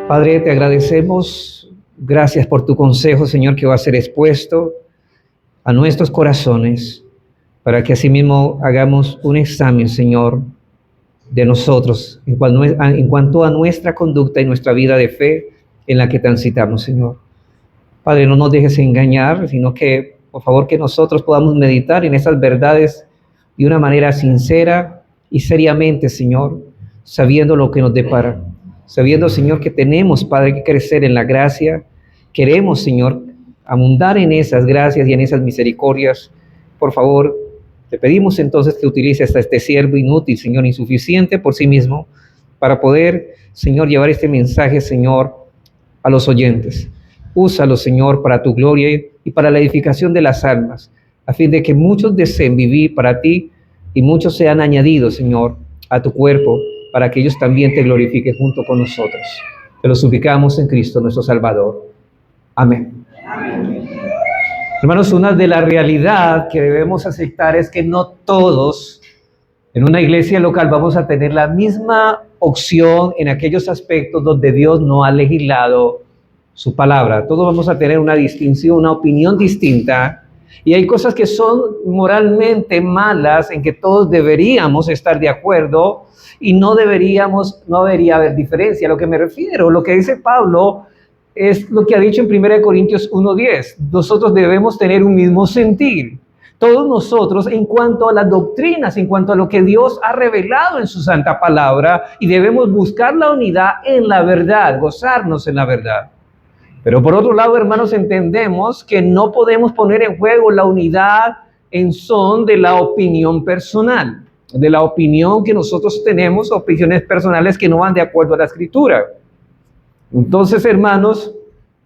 Padre, te agradecemos, gracias por tu consejo, Señor, que va a ser expuesto a nuestros corazones, para que asimismo hagamos un examen, Señor, de nosotros en cuanto a nuestra conducta y nuestra vida de fe en la que transitamos, Señor. Padre, no nos dejes engañar, sino que, por favor, que nosotros podamos meditar en esas verdades de una manera sincera y seriamente, Señor, sabiendo lo que nos depara. Sabiendo, Señor, que tenemos, Padre, que crecer en la gracia. Queremos, Señor, abundar en esas gracias y en esas misericordias. Por favor, te pedimos entonces que utilices a este siervo inútil, Señor, insuficiente por sí mismo, para poder, Señor, llevar este mensaje, Señor, a los oyentes. Úsalo, Señor, para tu gloria y para la edificación de las almas, a fin de que muchos deseen vivir para ti y muchos sean añadidos, Señor, a tu cuerpo, para que ellos también te glorifiquen junto con nosotros. Te lo suplicamos en Cristo nuestro Salvador. Amén. Amén. Hermanos, una de la realidad que debemos aceptar es que no todos en una iglesia local vamos a tener la misma opción en aquellos aspectos donde Dios no ha legislado su palabra. Todos vamos a tener una distinción, una opinión distinta, y hay cosas que son moralmente malas en que todos deberíamos estar de acuerdo y no debería haber diferencia. A lo que me refiero, lo que dice Pablo es lo que ha dicho en 1 Corintios 1:10. Nosotros debemos tener un mismo sentir. Todos nosotros en cuanto a las doctrinas, en cuanto a lo que Dios ha revelado en su santa palabra, y debemos buscar la unidad en la verdad, gozarnos en la verdad. Pero por otro lado, hermanos, entendemos que no podemos poner en juego la unidad en son de la opinión personal, de la opinión que nosotros tenemos, opiniones personales que no van de acuerdo a la Escritura. Entonces, hermanos,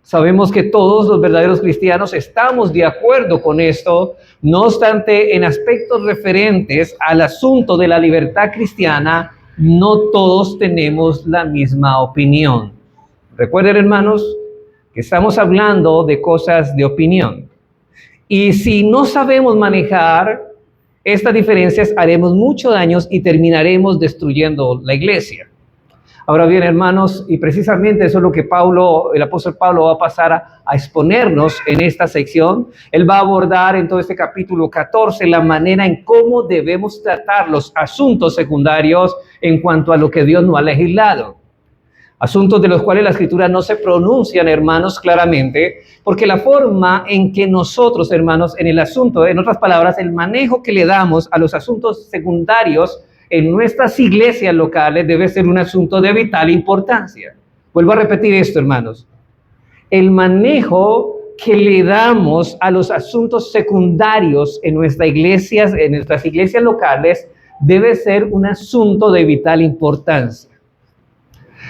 sabemos que todos los verdaderos cristianos estamos de acuerdo con esto. No obstante, en aspectos referentes al asunto de la libertad cristiana, no todos tenemos la misma opinión. Recuerden, hermanos, que estamos hablando de cosas de opinión. Y si no sabemos manejar estas diferencias, haremos mucho daño y terminaremos destruyendo la iglesia. Ahora bien, hermanos, y precisamente eso es lo que el apóstol Pablo va a pasar a exponernos en esta sección. Él va a abordar en todo este capítulo 14 la manera en cómo debemos tratar los asuntos secundarios en cuanto a lo que Dios no ha legislado. Asuntos de los cuales la Escritura no se pronuncian, hermanos, claramente, porque la forma en que nosotros, hermanos, en el asunto, en otras palabras, el manejo que le damos a los asuntos secundarios en nuestras iglesias locales debe ser un asunto de vital importancia. Vuelvo a repetir esto, hermanos. El manejo que le damos a los asuntos secundarios en nuestras iglesias locales debe ser un asunto de vital importancia.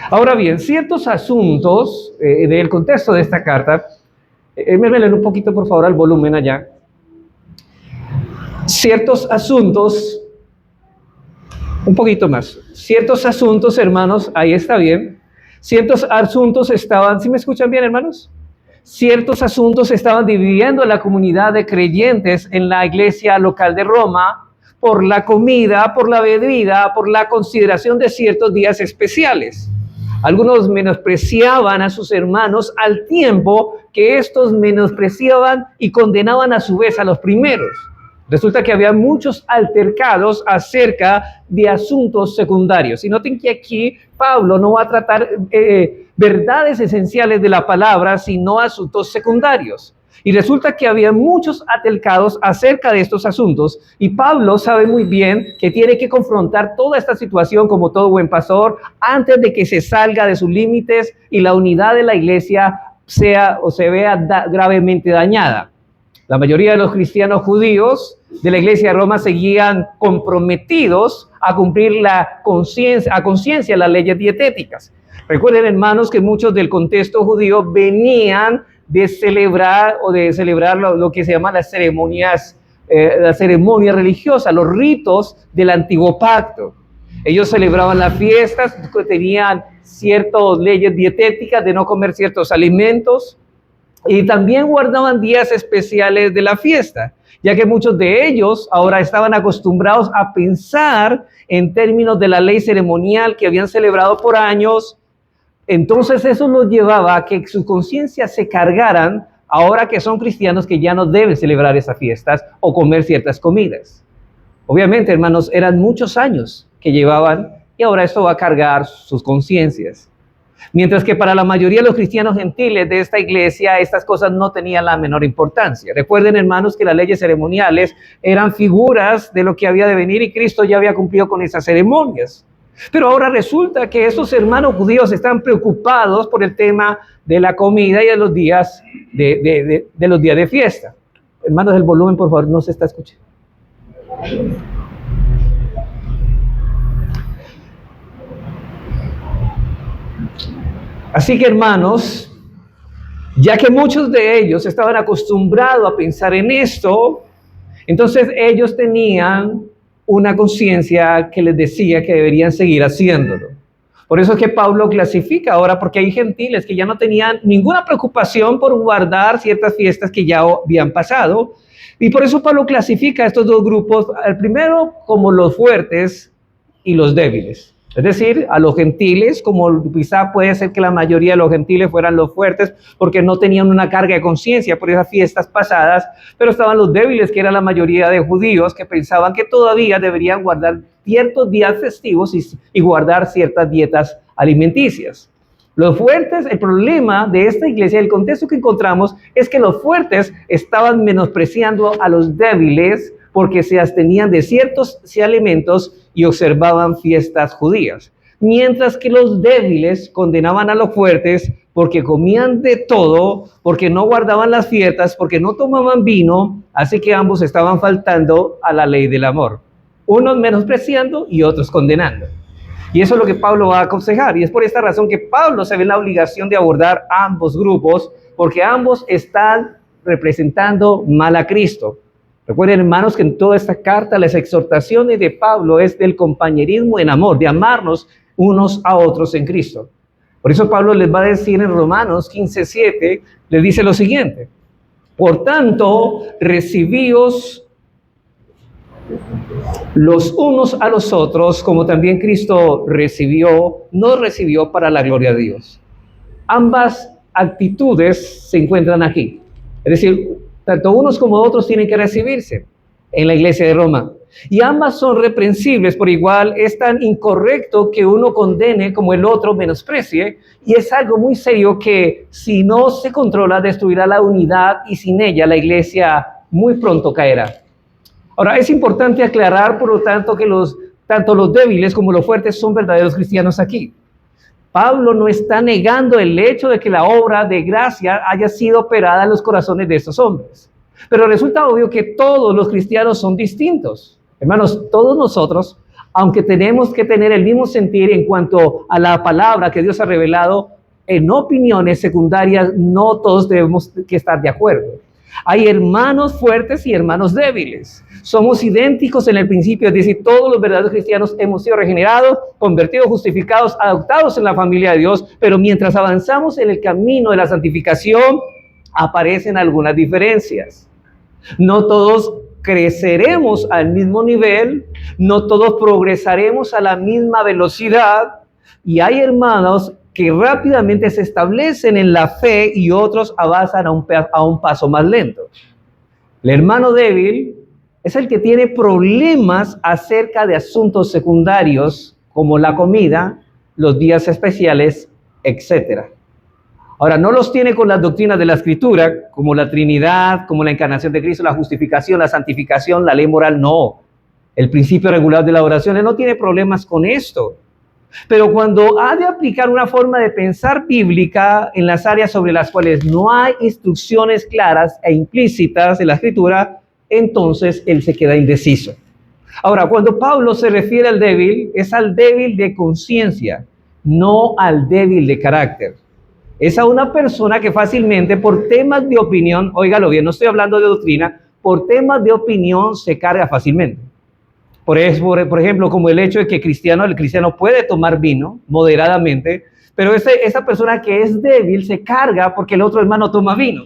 Ahora bien, ciertos asuntos del contexto de esta carta, me leen un poquito por favor al volumen allá. Ciertos asuntos, un poquito más. Ciertos asuntos, hermanos, ahí está bien. Ciertos asuntos estaban, ¿sí me escuchan bien, hermanos? Ciertos asuntos estaban dividiendo a la comunidad de creyentes en la iglesia local de Roma por la comida, por la bebida, por la consideración de ciertos días especiales. Algunos menospreciaban a sus hermanos al tiempo que estos menospreciaban y condenaban a su vez a los primeros. Resulta que había muchos altercados acerca de asuntos secundarios. Y noten que aquí Pablo no va a tratar verdades esenciales de la palabra, sino asuntos secundarios. Y resulta que había muchos altercados acerca de estos asuntos, y Pablo sabe muy bien que tiene que confrontar toda esta situación como todo buen pastor antes de que se salga de sus límites y la unidad de la iglesia se vea gravemente dañada. La mayoría de los cristianos judíos de la iglesia de Roma seguían comprometidos a cumplir a conciencia las leyes dietéticas. Recuerden, hermanos, que muchos del contexto judío venían de celebrar lo que se llama las ceremonias religiosas, los ritos del antiguo pacto. Ellos celebraban las fiestas, tenían ciertas leyes dietéticas de no comer ciertos alimentos, y también guardaban días especiales de la fiesta, ya que muchos de ellos ahora estaban acostumbrados a pensar en términos de la ley ceremonial que habían celebrado por años, Entonces eso los llevaba a que sus conciencias se cargaran ahora que son cristianos, que ya no deben celebrar esas fiestas o comer ciertas comidas. Obviamente, hermanos, eran muchos años que llevaban y ahora esto va a cargar sus conciencias. Mientras que para la mayoría de los cristianos gentiles de esta iglesia, estas cosas no tenían la menor importancia. Recuerden, hermanos, que las leyes ceremoniales eran figuras de lo que había de venir y Cristo ya había cumplido con esas ceremonias. Pero ahora resulta que esos hermanos judíos están preocupados por el tema de la comida y de los días de fiesta. Hermanos, el volumen, por favor, no se está escuchando. Así que, hermanos, ya que muchos de ellos estaban acostumbrados a pensar en esto, entonces ellos tenían una conciencia que les decía que deberían seguir haciéndolo. Por eso es que Pablo clasifica ahora, porque hay gentiles que ya no tenían ninguna preocupación por guardar ciertas fiestas que ya habían pasado, y por eso Pablo clasifica a estos dos grupos, al primero como los fuertes y los débiles. Es decir, a los gentiles, como quizá puede ser que la mayoría de los gentiles fueran los fuertes porque no tenían una carga de conciencia por esas fiestas pasadas, pero estaban los débiles, que era la mayoría de judíos que pensaban que todavía deberían guardar ciertos días festivos y guardar ciertas dietas alimenticias. Los fuertes, el problema de esta iglesia, el contexto que encontramos, es que los fuertes estaban menospreciando a los débiles porque se abstenían de ciertos alimentos y observaban fiestas judías. Mientras que los débiles condenaban a los fuertes porque comían de todo, porque no guardaban las fiestas, porque no tomaban vino, así que ambos estaban faltando a la ley del amor. Unos menospreciando y otros condenando. Y eso es lo que Pablo va a aconsejar. Y es por esta razón que Pablo se ve en la obligación de abordar ambos grupos, porque ambos están representando mal a Cristo. Recuerden, hermanos, que en toda esta carta las exhortaciones de Pablo es del compañerismo en amor, de amarnos unos a otros en Cristo. Por eso Pablo les va a decir en Romanos 15:7, les dice lo siguiente: por tanto, recibíos los unos a los otros, como también Cristo nos recibió para la gloria de Dios. Ambas actitudes se encuentran aquí. Es decir, tanto unos como otros tienen que recibirse en la iglesia de Roma. Y ambas son reprensibles por igual. Es tan incorrecto que uno condene como el otro menosprecie. Y es algo muy serio que si no se controla destruirá la unidad y sin ella la iglesia muy pronto caerá. Ahora, es importante aclarar, por lo tanto, que tanto los débiles como los fuertes son verdaderos cristianos aquí. Pablo no está negando el hecho de que la obra de gracia haya sido operada en los corazones de estos hombres. Pero resulta obvio que todos los cristianos son distintos. Hermanos, todos nosotros, aunque tenemos que tener el mismo sentir en cuanto a la palabra que Dios ha revelado, en opiniones secundarias no todos debemos que estar de acuerdo. Hay hermanos fuertes y hermanos débiles. Somos idénticos en el principio, es decir, todos los verdaderos cristianos hemos sido regenerados, convertidos, justificados, adoptados en la familia de Dios, pero mientras avanzamos en el camino de la santificación, aparecen algunas diferencias. No todos creceremos al mismo nivel, no todos progresaremos a la misma velocidad, y hay hermanos que rápidamente se establecen en la fe y otros avanzan a un paso más lento. El hermano débil es el que tiene problemas acerca de asuntos secundarios como la comida, los días especiales, etc. Ahora, no los tiene con las doctrinas de la Escritura, como la Trinidad, como la encarnación de Cristo, la justificación, la santificación, la ley moral, no. El principio regular de la oración, él no tiene problemas con esto. Pero cuando ha de aplicar una forma de pensar bíblica en las áreas sobre las cuales no hay instrucciones claras e implícitas en la Escritura, entonces él se queda indeciso. Ahora, cuando Pablo se refiere al débil, es al débil de conciencia, no al débil de carácter. Es a una persona que fácilmente por temas de opinión, óigalo bien, no estoy hablando de doctrina, por temas de opinión se carga fácilmente. Por ejemplo, como el hecho de que el cristiano puede tomar vino moderadamente, pero esa persona que es débil se carga porque el otro hermano toma vino.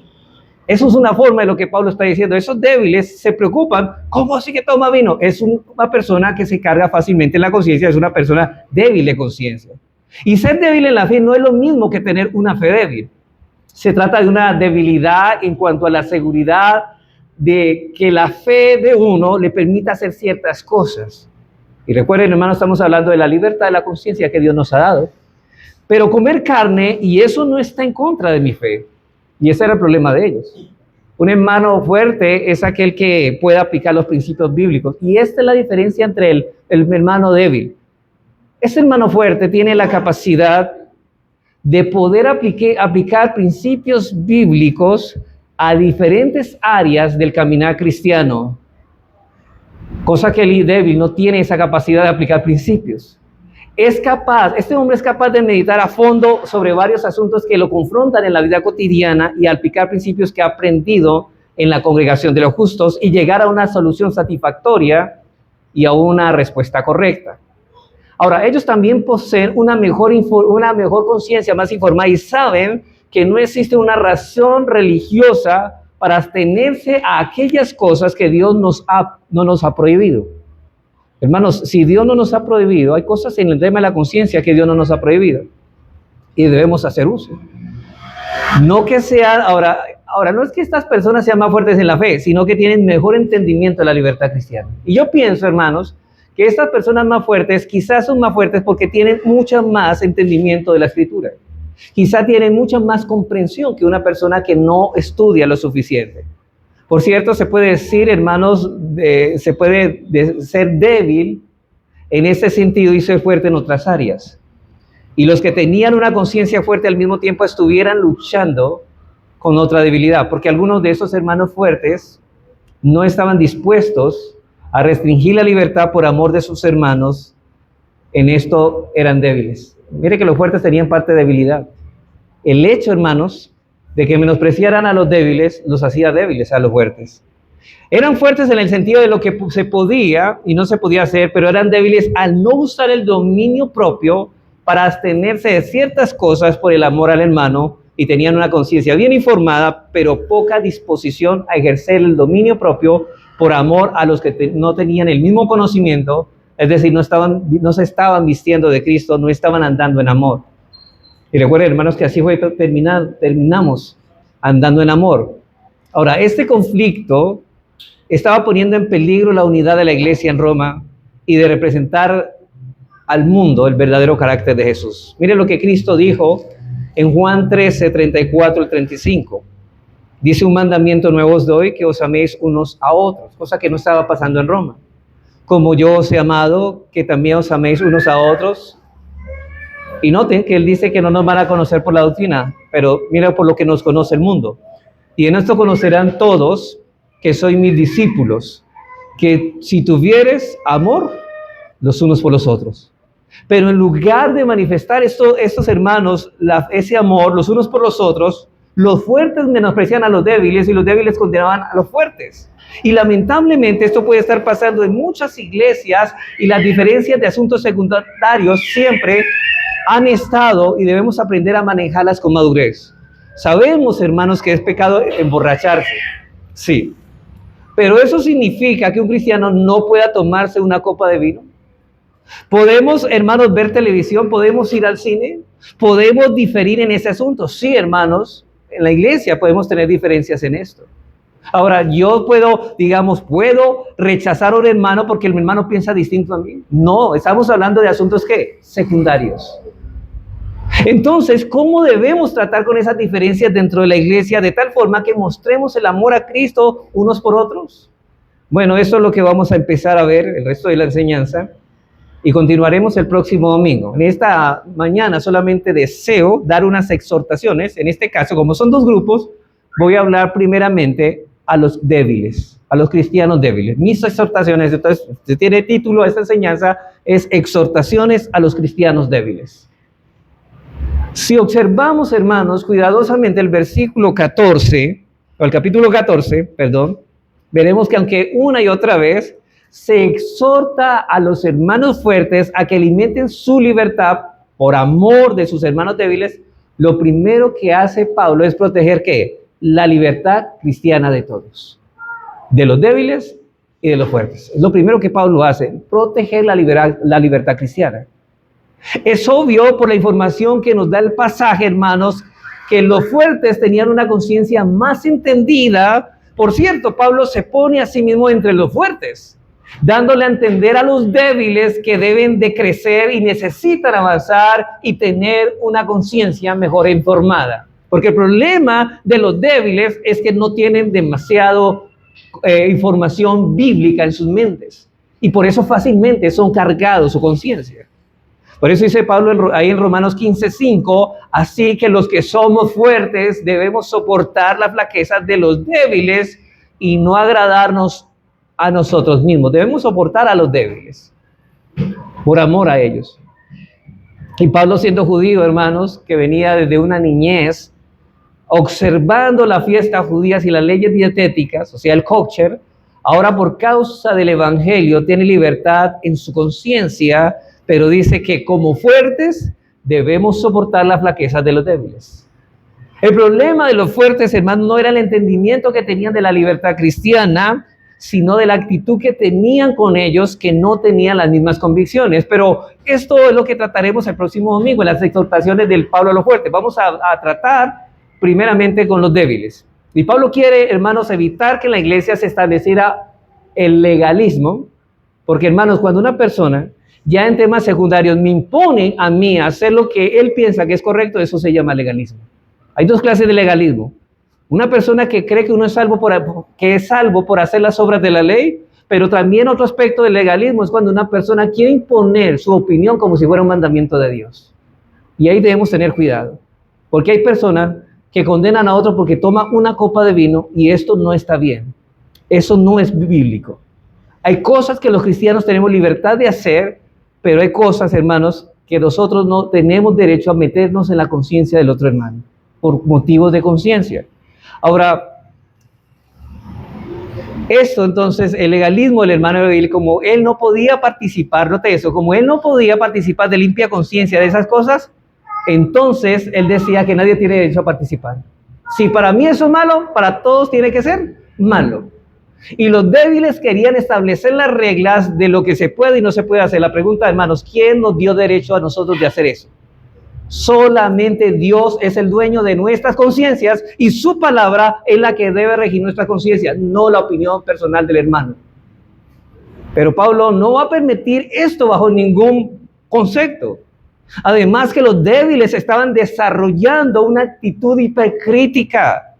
Eso es una forma de lo que Pablo está diciendo. Esos débiles se preocupan. ¿Cómo así que toma vino? Es una persona que se carga fácilmente en la conciencia, es una persona débil de conciencia. Y ser débil en la fe no es lo mismo que tener una fe débil. Se trata de una debilidad en cuanto a la seguridad de que la fe de uno le permita hacer ciertas cosas. Y recuerden, hermanos, estamos hablando de la libertad de la conciencia que Dios nos ha dado. Pero comer carne, y eso no está en contra de mi fe. Y ese era el problema de ellos. Un hermano fuerte es aquel que puede aplicar los principios bíblicos. Y esta es la diferencia entre el hermano débil. Ese hermano fuerte tiene la capacidad de poder aplicar principios bíblicos a diferentes áreas del caminar cristiano. Cosa que el débil no tiene esa capacidad de aplicar principios. Este hombre es capaz de meditar a fondo sobre varios asuntos que lo confrontan en la vida cotidiana y aplicar principios que ha aprendido en la congregación de los justos y llegar a una solución satisfactoria y a una respuesta correcta. Ahora, ellos también poseen una mejor conciencia, más informada, y saben que no existe una razón religiosa para abstenerse a aquellas cosas que Dios no nos ha prohibido. Hermanos, si Dios no nos ha prohibido, hay cosas en el tema de la conciencia que Dios no nos ha prohibido y debemos hacer uso. No que sean, ahora no es que estas personas sean más fuertes en la fe, sino que tienen mejor entendimiento de la libertad cristiana. Y yo pienso, hermanos, que estas personas más fuertes quizás son más fuertes porque tienen mucho más entendimiento de la Escritura. Quizás tienen mucha más comprensión que una persona que no estudia lo suficiente. Por cierto, se puede decir, hermanos, se puede ser débil en ese sentido y ser fuerte en otras áreas. Y los que tenían una conciencia fuerte al mismo tiempo estuvieran luchando con otra debilidad, porque algunos de esos hermanos fuertes no estaban dispuestos a restringir la libertad por amor de sus hermanos. En esto eran débiles. Mire que los fuertes tenían parte de debilidad. El hecho, hermanos, de que menospreciaran a los débiles, los hacía débiles a los fuertes. Eran fuertes en el sentido de lo que se podía y no se podía hacer, pero eran débiles al no usar el dominio propio para abstenerse de ciertas cosas por el amor al hermano, y tenían una conciencia bien informada, pero poca disposición a ejercer el dominio propio por amor a los que no tenían el mismo conocimiento, es decir, no se estaban vistiendo de Cristo, no estaban andando en amor. Y recuerden, hermanos, que así fue terminamos andando en amor. Ahora, este conflicto estaba poniendo en peligro la unidad de la iglesia en Roma y de representar al mundo el verdadero carácter de Jesús. Mire lo que Cristo dijo en Juan 13, 34 al 35. Dice: un mandamiento nuevo os doy, que os améis unos a otros, cosa que no estaba pasando en Roma. Como yo os he amado, que también os améis unos a otros. Y noten que él dice que no nos van a conocer por la doctrina, pero mira por lo que nos conoce el mundo. Y en esto conocerán todos que sois mis discípulos, que si tuvieres amor los unos por los otros. Pero en lugar de manifestar estos hermanos ese amor los unos por los otros, los fuertes menosprecian a los débiles y los débiles condenaban a los fuertes. Y lamentablemente esto puede estar pasando en muchas iglesias, y las diferencias de asuntos secundarios siempre han estado, y debemos aprender a manejarlas con madurez. Sabemos, hermanos, que es pecado emborracharse, sí, pero eso significa que un cristiano no pueda tomarse una copa de vino. Podemos, hermanos, ver televisión, podemos ir al cine, podemos diferir en ese asunto. Sí, hermanos, en la iglesia podemos tener diferencias en esto. Ahora, yo puedo rechazar a un hermano porque el hermano piensa distinto a mí. No, estamos hablando de asuntos ¿qué? Secundarios. Entonces, ¿cómo debemos tratar con esas diferencias dentro de la iglesia de tal forma que mostremos el amor a Cristo unos por otros? Bueno, eso es lo que vamos a empezar a ver el resto de la enseñanza, y continuaremos el próximo domingo. En esta mañana solamente deseo dar unas exhortaciones. En este caso, como son dos grupos, voy a hablar primeramente a los débiles, a los cristianos débiles. Mis exhortaciones, entonces, tiene título a esta enseñanza, es Exhortaciones a los cristianos débiles. Si observamos, hermanos, cuidadosamente el versículo 14, o el capítulo 14, perdón, veremos que aunque una y otra vez se exhorta a los hermanos fuertes a que alimenten su libertad por amor de sus hermanos débiles, lo primero que hace Pablo es proteger ¿qué? La libertad cristiana de todos, de los débiles y de los fuertes. Es lo primero que Pablo hace, proteger la libertad cristiana. Es obvio por la información que nos da el pasaje, hermanos, que los fuertes tenían una conciencia más entendida. Por cierto, Pablo se pone a sí mismo entre los fuertes, dándole a entender a los débiles que deben de crecer y necesitan avanzar y tener una conciencia mejor informada. Porque el problema de los débiles es que no tienen demasiado información bíblica en sus mentes. Y por eso fácilmente son cargados su conciencia. Por eso dice Pablo ahí en Romanos 15:5, así que los que somos fuertes debemos soportar las flaquezas de los débiles y no agradarnos a nosotros mismos. Debemos soportar a los débiles por amor a ellos. Y Pablo, siendo judío, hermanos, que venía desde una niñez observando las fiestas judías y las leyes dietéticas, o sea, el kosher, ahora por causa del evangelio tiene libertad en su conciencia, pero dice que como fuertes debemos soportar las flaquezas de los débiles. El problema de los fuertes, hermanos, no era el entendimiento que tenían de la libertad cristiana, sino de la actitud que tenían con ellos, que no tenían las mismas convicciones. Pero esto es lo que trataremos el próximo domingo en las exhortaciones del Pablo a los fuertes. Vamos a tratar primeramente con los débiles. Y Pablo quiere, hermanos, evitar que en la iglesia se estableciera el legalismo, porque, hermanos, cuando una persona ya en temas secundarios me impone a mí a hacer lo que él piensa que es correcto, eso se llama legalismo. Hay dos clases de legalismo. Una persona que cree que uno es salvo por hacer las obras de la ley, pero también otro aspecto del legalismo es cuando una persona quiere imponer su opinión como si fuera un mandamiento de Dios. Y ahí debemos tener cuidado, porque hay personas que condenan a otro porque toma una copa de vino y esto no está bien. Eso no es bíblico. Hay cosas que los cristianos tenemos libertad de hacer, pero hay cosas, hermanos, que nosotros no tenemos derecho a meternos en la conciencia del otro hermano, por motivos de conciencia. Ahora, esto entonces, el legalismo del hermano David, como él no podía participar, note eso, como él no podía participar de limpia conciencia de esas cosas, entonces él decía que nadie tiene derecho a participar. Si para mí eso es malo, para todos tiene que ser malo. Y los débiles querían establecer las reglas de lo que se puede y no se puede hacer. La pregunta, hermanos, ¿quién nos dio derecho a nosotros de hacer eso? Solamente Dios es el dueño de nuestras conciencias y su palabra es la que debe regir nuestra conciencia, no la opinión personal del hermano. Pero Pablo no va a permitir esto bajo ningún concepto. Además que los débiles estaban desarrollando una actitud hipercrítica.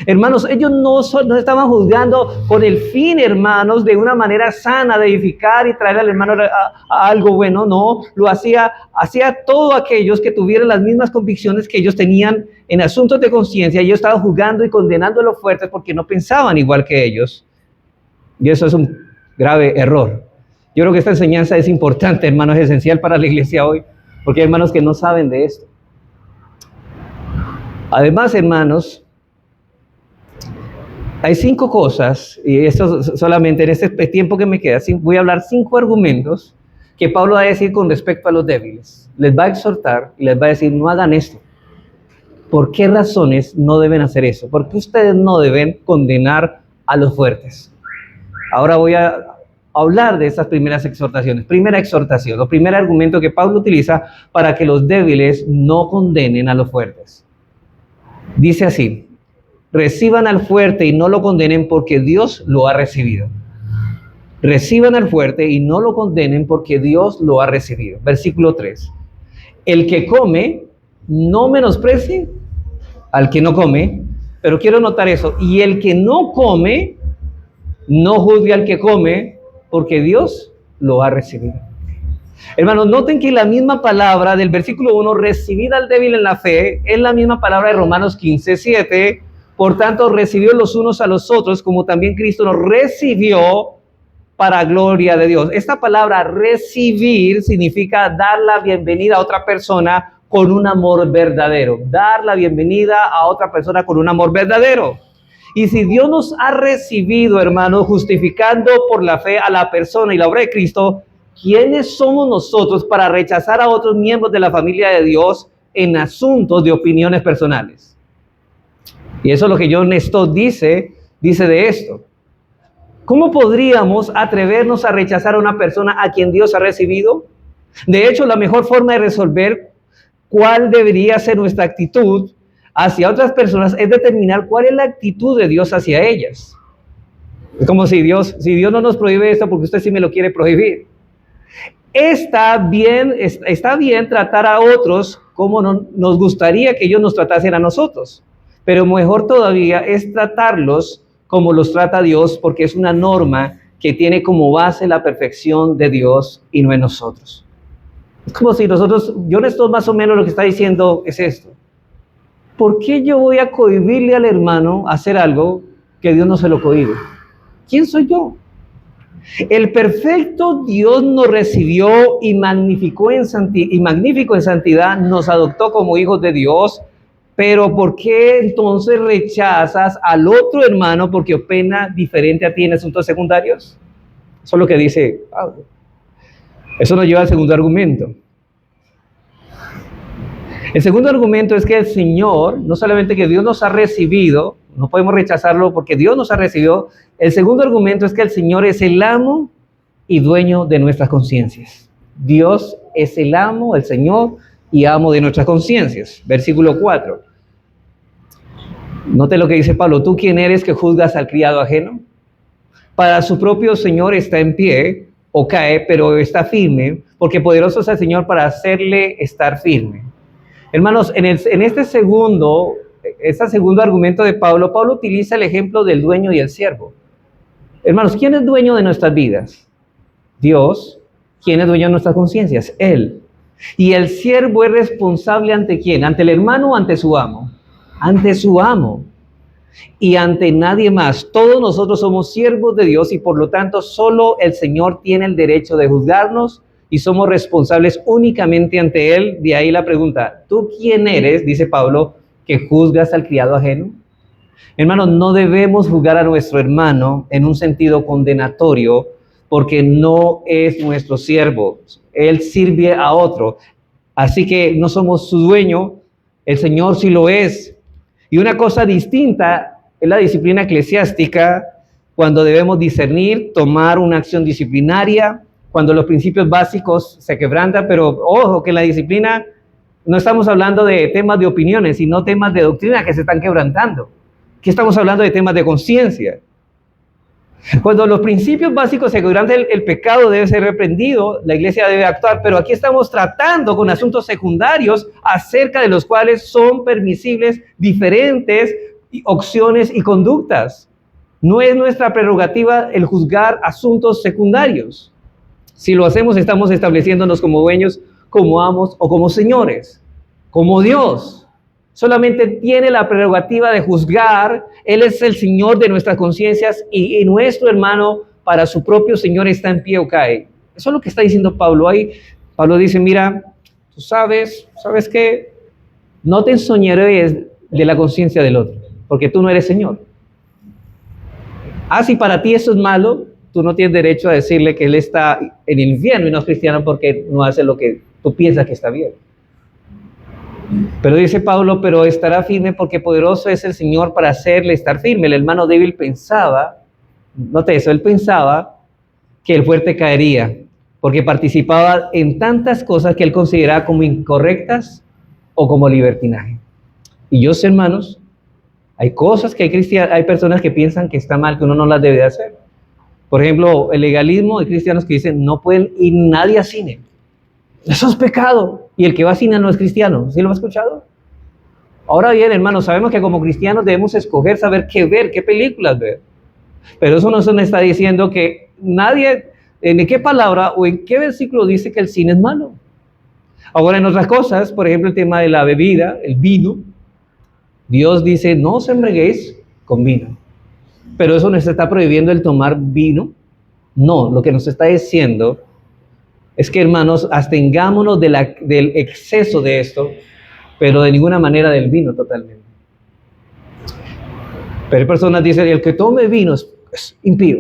Hermanos, ellos no estaban juzgando con el fin, hermanos, de una manera sana de edificar y traer al hermano a algo bueno. No, lo hacía todos aquellos que tuvieran las mismas convicciones que ellos tenían en asuntos de conciencia. Ellos estaban juzgando y condenando a los fuertes porque no pensaban igual que ellos. Y eso es un grave error. Yo creo que esta enseñanza es importante, hermanos, es esencial para la iglesia hoy, porque hay hermanos que no saben de esto. Además, hermanos, hay 5 cosas, y esto solamente en este tiempo que me queda, voy a hablar 5 argumentos que Pablo va a decir con respecto a los débiles. Les va a exhortar y les va a decir, no hagan esto. ¿Por qué razones no deben hacer eso? ¿Por qué ustedes no deben condenar a los fuertes? Ahora voy a hablar de estas primeras exhortaciones. Primera exhortación, o primer argumento que Pablo utiliza para que los débiles no condenen a los fuertes. Dice así: reciban al fuerte y no lo condenen porque Dios lo ha recibido. Reciban al fuerte y no lo condenen porque Dios lo ha recibido. Versículo 3. El que come, no menosprecie al que no come, pero quiero notar eso. Y el que no come, no juzgue al que come porque Dios lo ha recibido. Hermanos, noten que la misma palabra del versículo 1, recibid al débil en la fe, es la misma palabra de Romanos 15:7. Por tanto, recibió los unos a los otros, como también Cristo nos recibió para gloria de Dios. Esta palabra recibir significa dar la bienvenida a otra persona con un amor verdadero. Dar la bienvenida a otra persona con un amor verdadero. Y si Dios nos ha recibido, hermanos, justificando por la fe a la persona y la obra de Cristo, ¿quiénes somos nosotros para rechazar a otros miembros de la familia de Dios en asuntos de opiniones personales? Y eso es lo que John Stott dice de esto. ¿Cómo podríamos atrevernos a rechazar a una persona a quien Dios ha recibido? De hecho, la mejor forma de resolver cuál debería ser nuestra actitud hacia otras personas es determinar cuál es la actitud de Dios hacia ellas. Es como si Dios no nos prohíbe esto porque usted sí me lo quiere prohibir. Está bien tratar a otros como nos gustaría que ellos nos tratasen a nosotros, pero mejor todavía es tratarlos como los trata Dios, porque es una norma que tiene como base la perfección de Dios y no en nosotros. Es como si esto más o menos lo que está diciendo es esto. ¿Por qué yo voy a cohibirle al hermano a hacer algo que Dios no se lo cohíbe? ¿Quién soy yo? El perfecto Dios nos recibió y magnífico en santidad, nos adoptó como hijos de Dios, pero ¿por qué entonces rechazas al otro hermano porque opina diferente a ti en asuntos secundarios? Eso es lo que dice Pablo. Eso nos lleva al segundo argumento. El segundo argumento es que el Señor, no solamente que Dios nos ha recibido, no podemos rechazarlo porque Dios nos ha recibido. El segundo argumento es que el Señor es el amo y dueño de nuestras conciencias. Dios es el amo, el Señor y amo de nuestras conciencias. Versículo 4. Note lo que dice Pablo. ¿Tú quién eres que juzgas al criado ajeno? Para su propio Señor está en pie o cae, pero está firme, porque poderoso es el Señor para hacerle estar firme. Hermanos, en este segundo argumento de Pablo utiliza el ejemplo del dueño y el siervo. Hermanos, ¿quién es dueño de nuestras vidas? Dios. ¿Quién es dueño de nuestras conciencias? Él. Y el siervo es responsable ¿ante quién? ¿Ante el hermano o ante su amo? Ante su amo. Y ante nadie más. Todos nosotros somos siervos de Dios y por lo tanto solo el Señor tiene el derecho de juzgarnos y somos responsables únicamente ante Él. De ahí la pregunta, ¿tú quién eres, dice Pablo, que juzgas al criado ajeno? Hermanos, no debemos juzgar a nuestro hermano en un sentido condenatorio porque no es nuestro siervo. Él sirve a otro. Así que no somos su dueño, el Señor sí lo es. Y una cosa distinta es la disciplina eclesiástica, cuando debemos discernir, tomar una acción disciplinaria, cuando los principios básicos se quebrantan, pero ojo que en la disciplina no estamos hablando de temas de opiniones, sino temas de doctrina que se están quebrantando. Aquí estamos hablando de temas de conciencia. Cuando los principios básicos se quebrantan, el pecado debe ser reprendido, la iglesia debe actuar, pero aquí estamos tratando con asuntos secundarios acerca de los cuales son permisibles diferentes opciones y conductas. No es nuestra prerrogativa el juzgar asuntos secundarios. Si lo hacemos, estamos estableciéndonos como dueños, como amos o como señores, como Dios. Solamente tiene la prerrogativa de juzgar. Él es el Señor de nuestras conciencias y nuestro hermano para su propio Señor está en pie o cae. Eso es lo que está diciendo Pablo ahí. Pablo dice, mira, tú ¿sabes qué? No te ensoñaréis de la conciencia del otro, porque tú no eres Señor. Si para ti eso es malo, tú no tienes derecho a decirle que él está en el infierno y no es cristiano porque no hace lo que tú piensas que está bien. Pero dice Pablo, pero estará firme porque poderoso es el Señor para hacerle estar firme. El hermano débil pensaba, note eso, él pensaba que el fuerte caería porque participaba en tantas cosas que él consideraba como incorrectas o como libertinaje. Y yo sé, hermanos, hay cosas que hay personas que piensan que está mal, que uno no las debe de hacer. Por ejemplo, el legalismo, hay cristianos que dicen, no pueden ir nadie a cine. Eso es pecado. Y el que va a cine no es cristiano. ¿Sí lo ha escuchado? Ahora bien, hermanos, sabemos que como cristianos debemos escoger, saber qué ver, qué películas ver. Pero eso no se nos está diciendo que nadie, en qué palabra o en qué versículo dice que el cine es malo. Ahora, en otras cosas, por ejemplo, el tema de la bebida, el vino, Dios dice, no os embriaguéis con vino. Pero eso nos está prohibiendo el tomar vino. No, lo que nos está diciendo es que, hermanos, abstengámonos del exceso de esto, pero de ninguna manera del vino totalmente. Pero hay personas que dicen, el que tome vino es impío.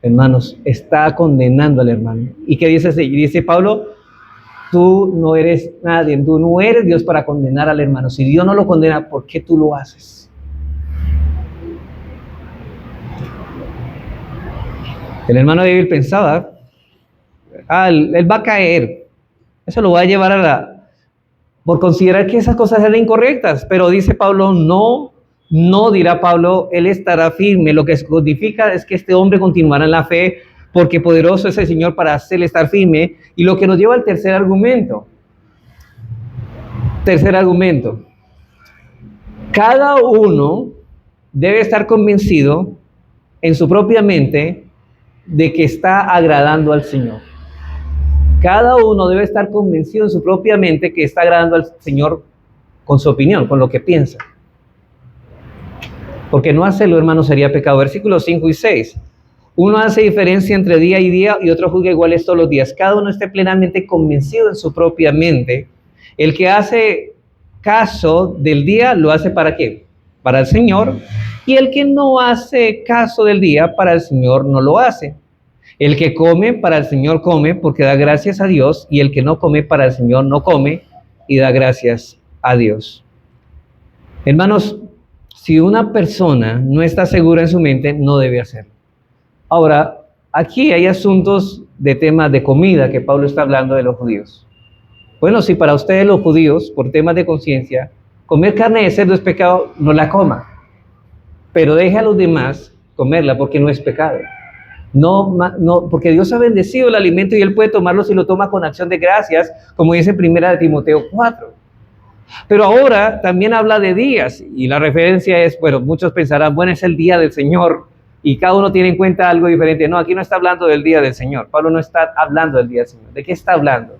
Hermanos, está condenando al hermano. ¿Y qué dice? Dice Pablo, tú no eres nadie, tú no eres Dios para condenar al hermano. Si Dios no lo condena, ¿por qué tú lo haces? El hermano débil pensaba, él va a caer, Eso lo va a llevar por considerar que esas cosas eran incorrectas. Pero dice Pablo, no dirá Pablo, él estará firme. Lo que significa es que este hombre continuará en la fe, porque poderoso es el Señor para hacerle estar firme. Y lo que nos lleva al tercer argumento. Tercer argumento. Cada uno debe estar convencido en su propia mente de que está agradando al Señor. Cada uno debe estar convencido en su propia mente que está agradando al Señor con su opinión, con lo que piensa. Porque no hacerlo, hermano, sería pecado. Versículos 5 y 6. Uno hace diferencia entre día y día y otro juzga iguales todos los días. Cada uno esté plenamente convencido en su propia mente. El que hace caso del día, ¿lo hace para qué? Para el Señor. Y el que no hace caso del día, para el Señor no lo hace. El que come, para el Señor come, porque da gracias a Dios. Y el que no come, para el Señor no come, y da gracias a Dios. Hermanos, si una persona no está segura en su mente, no debe hacerlo. Ahora, aquí hay asuntos de temas de comida que Pablo está hablando de los judíos. Bueno, si para ustedes los judíos, por temas de conciencia, comer carne de cerdo es pecado, no la coma. Pero deje a los demás comerla porque no es pecado. No, porque Dios ha bendecido el alimento y Él puede tomarlo si lo toma con acción de gracias, como dice en 1 Timoteo 4. Pero ahora también habla de días y la referencia es, bueno, muchos pensarán, bueno, es el día del Señor y cada uno tiene en cuenta algo diferente. No, aquí no está hablando del día del Señor. Pablo no está hablando del día del Señor. ¿De qué está hablando?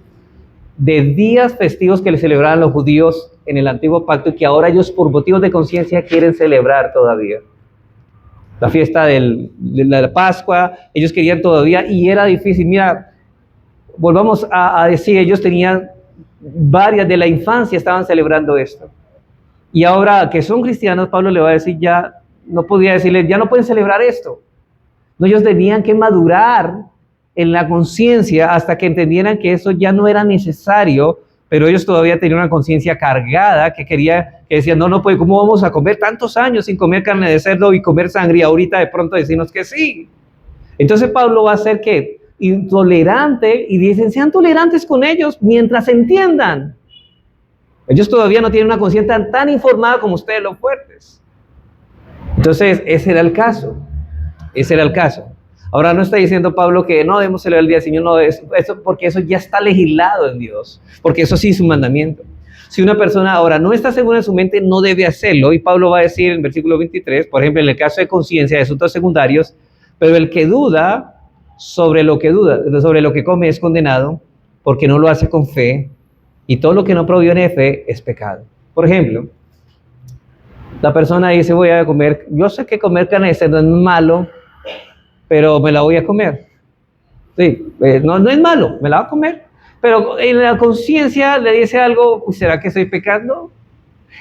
De días festivos que le celebraban los judíos en el antiguo pacto y que ahora ellos por motivos de conciencia quieren celebrar todavía. La fiesta de la Pascua, ellos querían todavía y era difícil. Mira, volvamos a decir, ellos tenían varias de la infancia estaban celebrando esto. Y ahora que son cristianos, Pablo le va a decir ya, no podía decirles, ya no pueden celebrar esto. No, ellos tenían que madurar en la conciencia hasta que entendieran que eso ya no era necesario, pero ellos todavía tenían una conciencia cargada que decían, no puede, ¿cómo vamos a comer tantos años sin comer carne de cerdo y comer sangre y ahorita de pronto decirnos que sí? Entonces Pablo va a hacer que intolerante y dicen, sean tolerantes con ellos mientras entiendan. Ellos todavía no tienen una conciencia tan informada como ustedes los fuertes. Entonces ese era el caso. Ahora no está diciendo Pablo que no debemos celebrar el día del Señor, no, eso porque eso ya está legislado en Dios, porque eso sí es un mandamiento. Si una persona ahora no está segura en su mente, no debe hacerlo, y Pablo va a decir en versículo 23, por ejemplo, en el caso de conciencia, de asuntos secundarios, pero el que duda sobre lo que come es condenado, porque no lo hace con fe, y todo lo que no proviene de fe es pecado. Por ejemplo, la persona dice, voy a comer, yo sé que comer carne de cerdo es malo, pero me la voy a comer. Sí, no es malo, me la voy a comer. Pero en la conciencia le dice algo, ¿será que estoy pecando?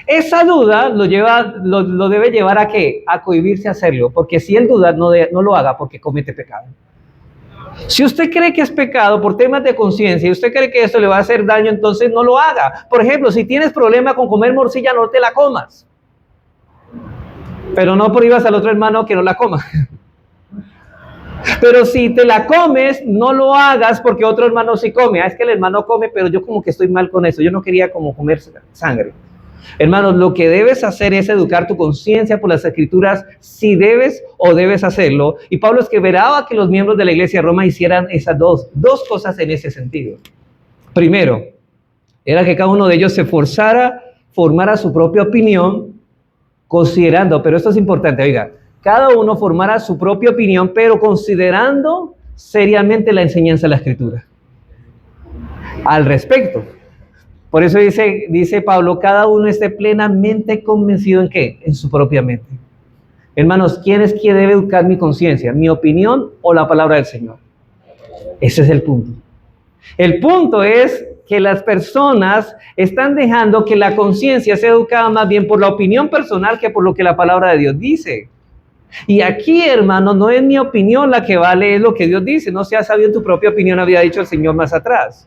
Esa duda lo debe llevar a ¿qué? A cohibirse a hacerlo, porque si él duda, no lo haga porque comete pecado. Si usted cree que es pecado por temas de conciencia y usted cree que esto le va a hacer daño, entonces no lo haga. Por ejemplo, si tienes problema con comer morcilla, no te la comas. Pero no prohíbas al otro hermano que no la coma. Pero si te la comes, no lo hagas porque otro hermano sí come. Es que el hermano come, pero yo como que estoy mal con eso. Yo no quería como comer sangre. Hermanos, lo que debes hacer es educar tu conciencia por las Escrituras, si debes o debes hacerlo. Y Pablo esperaba que los miembros de la iglesia de Roma hicieran esas dos cosas en ese sentido. Primero, era que cada uno de ellos se formara su propia opinión, considerando, pero esto es importante, oiga, cada uno formara su propia opinión, pero considerando seriamente la enseñanza de la Escritura al respecto. Por eso dice Pablo, cada uno esté plenamente convencido ¿en qué? En su propia mente. Hermanos, ¿quién es quien debe educar mi conciencia? ¿Mi opinión o la palabra del Señor? Ese es el punto. El punto es que las personas están dejando que la conciencia sea educada más bien por la opinión personal que por lo que la palabra de Dios dice. Y aquí, hermano, no es mi opinión la que vale, es lo que Dios dice. No seas sabio en tu propia opinión, había dicho el Señor más atrás.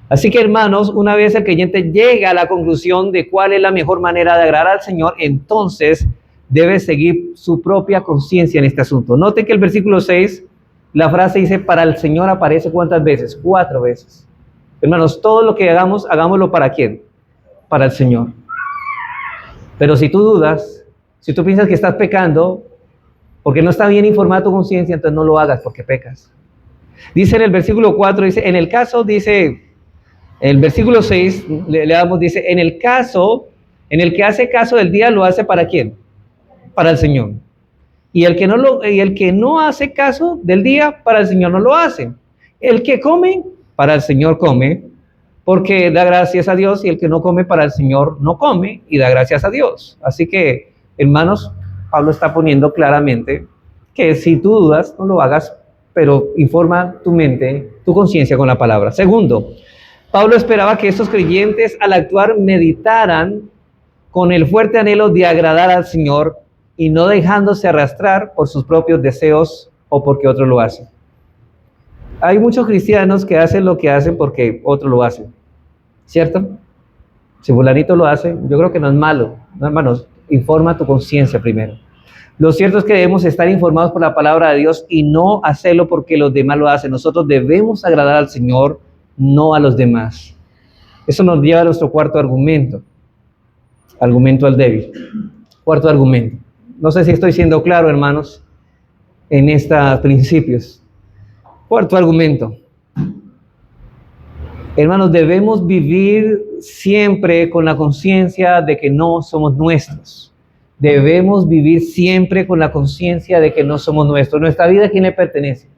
Así que, hermanos, una vez el creyente llega a la conclusión de cuál es la mejor manera de agradar al Señor, entonces debe seguir su propia conciencia en este asunto. Note que el versículo 6, la frase dice, para el Señor aparece ¿cuántas veces? 4 veces. Hermanos, todo lo que hagamos, hagámoslo ¿para quién? Para el Señor. Pero si tú dudas, si tú piensas que estás pecando, porque no está bien informada tu conciencia, entonces no lo hagas porque pecas. Dice en el versículo 4, dice, en el caso, dice, en el versículo 6, le damos, dice, en el caso, en el que hace caso del día, ¿lo hace para quién? Para el Señor. Y el que no hace caso del día, para el Señor no lo hace. El que come, para el Señor come, porque da gracias a Dios, y el que no come, para el Señor no come, y da gracias a Dios. Así que, hermanos, Pablo está poniendo claramente que si tú dudas, no lo hagas, pero informa tu mente, tu conciencia con la palabra. Segundo, Pablo esperaba que estos creyentes al actuar meditaran con el fuerte anhelo de agradar al Señor y no dejándose arrastrar por sus propios deseos o porque otros lo hacen. Hay muchos cristianos que hacen lo que hacen porque otros lo hacen, ¿cierto? Si fulanito lo hace, yo creo que no es malo. No, hermanos, informa tu conciencia primero. Lo cierto es que debemos estar informados por la palabra de Dios y no hacerlo porque los demás lo hacen. Nosotros debemos agradar al Señor, no a los demás. Eso nos lleva a nuestro cuarto argumento. Argumento al débil. Cuarto argumento. No sé si estoy siendo claro, hermanos, en estos principios. Cuarto argumento. Hermanos, debemos vivir siempre con la conciencia de que no somos nuestros. Debemos vivir siempre con la conciencia de que no somos nuestros. Nuestra vida, ¿a quién le pertenece?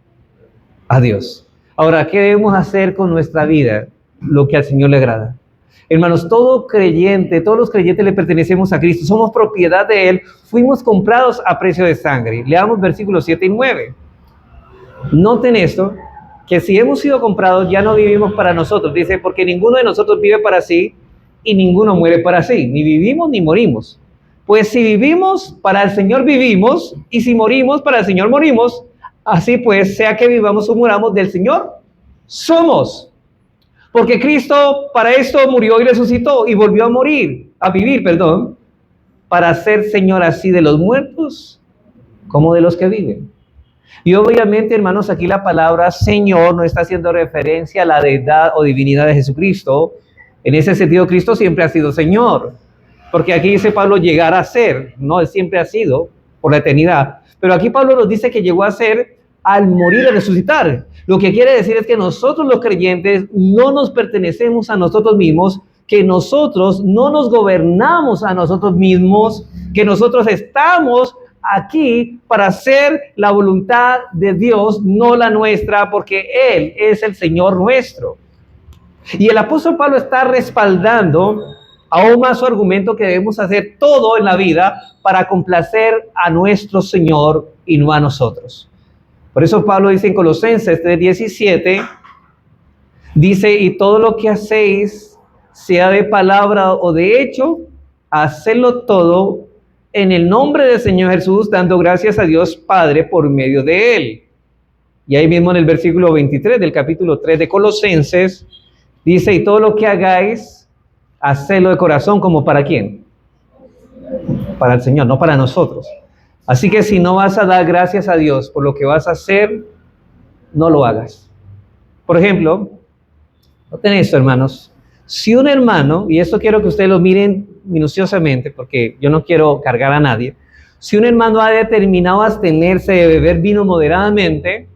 A Dios. Ahora, ¿qué debemos hacer con nuestra vida? Lo que al Señor le agrada. Hermanos, todo creyente, todos los creyentes le pertenecemos a Cristo. Somos propiedad de Él. Fuimos comprados a precio de sangre. Leamos versículos 7 y 9. Noten esto, que si hemos sido comprados, ya no vivimos para nosotros. Dice, porque ninguno de nosotros vive para sí y ninguno muere para sí. Ni vivimos ni morimos. Pues si vivimos, para el Señor vivimos, y si morimos, para el Señor morimos. Así pues, sea que vivamos o muramos, del Señor somos. Porque Cristo para esto murió y resucitó y volvió a vivir, para ser Señor así de los muertos como de los que viven. Y obviamente, hermanos, aquí la palabra Señor no está haciendo referencia a la deidad o divinidad de Jesucristo. En ese sentido, Cristo siempre ha sido Señor. Porque aquí dice Pablo llegar a ser, no, Él siempre ha sido por la eternidad. Pero aquí Pablo nos dice que llegó a ser al morir y resucitar. Lo que quiere decir es que nosotros los creyentes no nos pertenecemos a nosotros mismos, que nosotros no nos gobernamos a nosotros mismos, que nosotros estamos aquí para hacer la voluntad de Dios, no la nuestra, porque Él es el Señor nuestro. Y el apóstol Pablo está respaldando aún más su argumento que debemos hacer todo en la vida para complacer a nuestro Señor y no a nosotros. Por eso Pablo dice en Colosenses 3:17, dice, y todo lo que hacéis, sea de palabra o de hecho, hacedlo todo en el nombre del Señor Jesús, dando gracias a Dios Padre por medio de Él. Y ahí mismo en el versículo 23 del capítulo 3 de Colosenses, dice, y todo lo que hagáis, hacedlo de corazón, ¿como para quién? Para el Señor, no para nosotros. Así que si no vas a dar gracias a Dios por lo que vas a hacer, no lo hagas. Por ejemplo, noten esto, hermanos. Si un hermano, y esto quiero que ustedes lo miren minuciosamente, porque yo no quiero cargar a nadie. Si un hermano ha determinado abstenerse de beber vino moderadamente,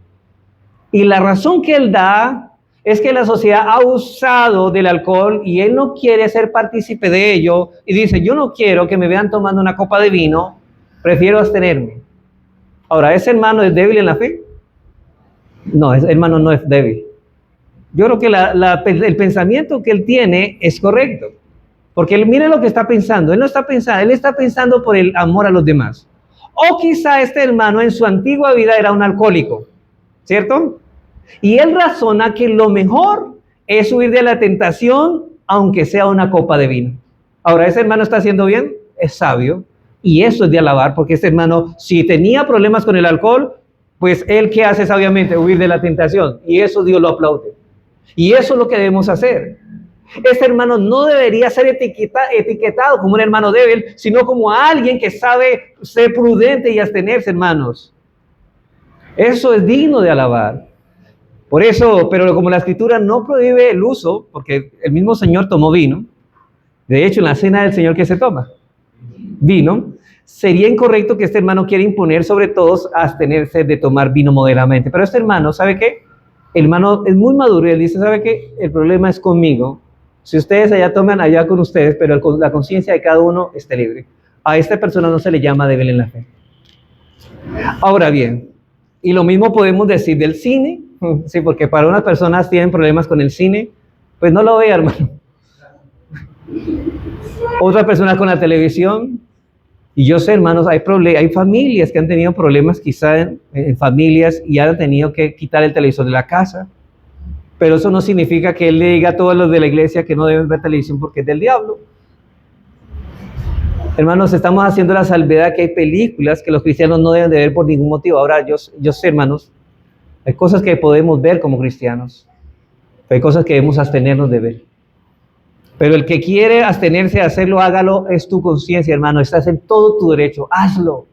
y la razón que él da es que la sociedad ha usado del alcohol y él no quiere ser partícipe de ello, y dice, yo no quiero que me vean tomando una copa de vino, prefiero abstenerme. Ahora, ¿ese hermano es débil en la fe? No, ese hermano no es débil. Yo creo que el pensamiento que él tiene es correcto. Porque él, mire lo que está pensando. Él no está pensando, él está pensando por el amor a los demás. O quizá este hermano en su antigua vida era un alcohólico, ¿cierto? Y él razona que lo mejor es huir de la tentación, aunque sea una copa de vino. Ahora, ¿ese hermano está haciendo bien? Es sabio. Y eso es de alabar, porque este hermano, si tenía problemas con el alcohol, pues él, ¿qué hace sabiamente? Huir de la tentación. Y eso Dios lo aplaude. Y eso es lo que debemos hacer. Este hermano no debería ser etiquetado como un hermano débil, sino como alguien que sabe ser prudente y abstenerse, hermanos. Eso es digno de alabar. Por eso, pero como la Escritura no prohíbe el uso, porque el mismo Señor tomó vino, de hecho en la cena del Señor, ¿qué se toma? Vino. Sería incorrecto que este hermano quiera imponer sobre todos abstenerse de tomar vino moderadamente. Pero este hermano, ¿sabe qué? El hermano es muy maduro y él dice, ¿sabe qué? El problema es conmigo. Si ustedes allá toman, allá con ustedes, pero la conciencia de cada uno esté libre. A esta persona no se le llama débil en la fe. Ahora bien, y lo mismo podemos decir del cine, sí, porque para unas personas tienen problemas con el cine, pues no lo vea, hermano. Otras personas con la televisión, y yo sé, hermanos, hay familias que han tenido problemas quizá en familias y han tenido que quitar el televisor de la casa, pero eso no significa que él le diga a todos los de la iglesia que no deben ver televisión porque es del diablo. Hermanos, estamos haciendo la salvedad que hay películas que los cristianos no deben de ver por ningún motivo. Ahora, yo sé, hermanos, hay cosas que podemos ver como cristianos, pero hay cosas que debemos abstenernos de ver. Pero el que quiere abstenerse de hacerlo, hágalo, es tu conciencia, hermano. Estás en todo tu derecho, hazlo.